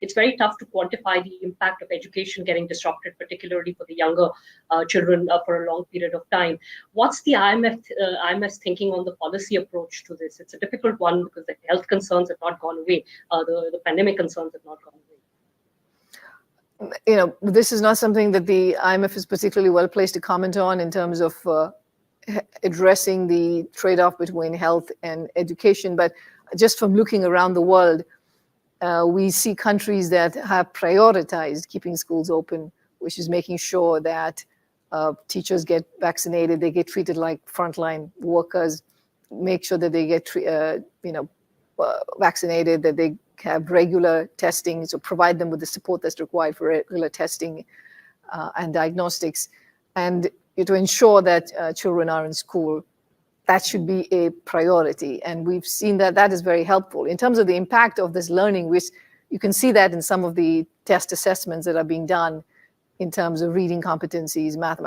it's very tough to quantify the impact of education getting disrupted, particularly for the younger children for a long period of time. What's the IMF's thinking on the policy approach to this? It's a difficult one because the health concerns have not gone away. The pandemic concerns have not gone away. This is not something that the IMF is particularly well placed to comment on in terms of addressing the trade-off between health and education. But just from looking around the world, we see countries that have prioritized keeping schools open, which is making sure that teachers get vaccinated, they get treated like frontline workers, make sure that they get vaccinated, that they have regular testing, so provide them with the support that's required for regular testing and diagnostics, and to ensure that children are in school. That should be a priority, and we've seen that that is very helpful. In terms of the impact of this learning, which you can see that in some of the test assessments that are being done in terms of reading competencies, math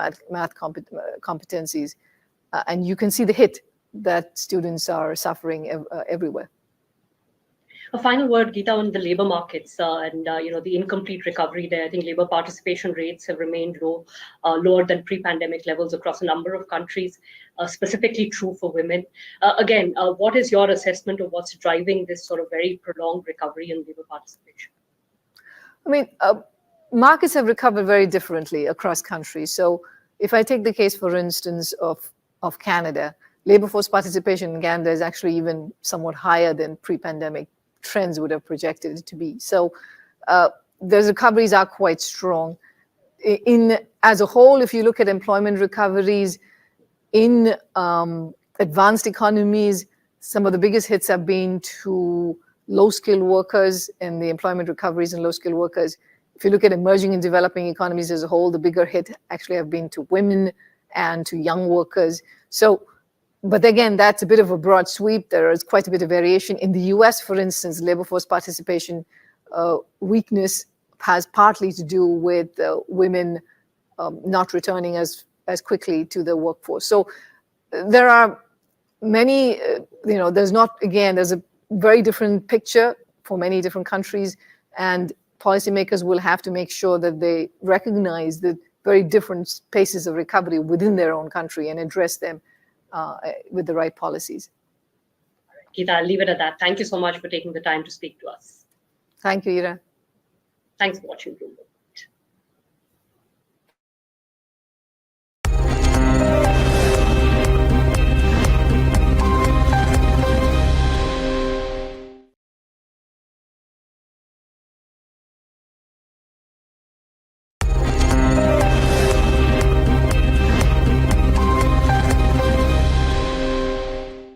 competencies, and you can see the hit that students are suffering everywhere. A final word, Gita, on the labor markets and the incomplete recovery there. I think labor participation rates have remained low, lower than pre-pandemic levels across a number of countries, specifically true for women. Again, what is your assessment of what's driving this sort of very prolonged recovery in labor participation? I mean, markets have recovered very differently across countries. So if I take the case, for instance, of Canada, labor force participation in Canada is actually even somewhat higher than pre-pandemic trends would have projected it to be. So those recoveries are quite strong. As a whole, if you look at employment recoveries in advanced economies, some of the biggest hits have been to low-skilled workers and the employment recoveries in low-skilled workers. If you look at emerging and developing economies as a whole, the bigger hit actually have been to women and to young workers. So, but again, that's a bit of a broad sweep. There is quite a bit of variation. In the US, for instance, labor force participation weakness has partly to do with women not returning as quickly to the workforce. So there are many, there's a very different picture for many different countries, and policymakers will have to make sure that they recognize the very different paces of recovery within their own country and address them with the right policies. Gita, I'll leave it at that. Thank you so much for taking the time to speak to us. Thank you, Ira. Thanks for watching Bloomberg.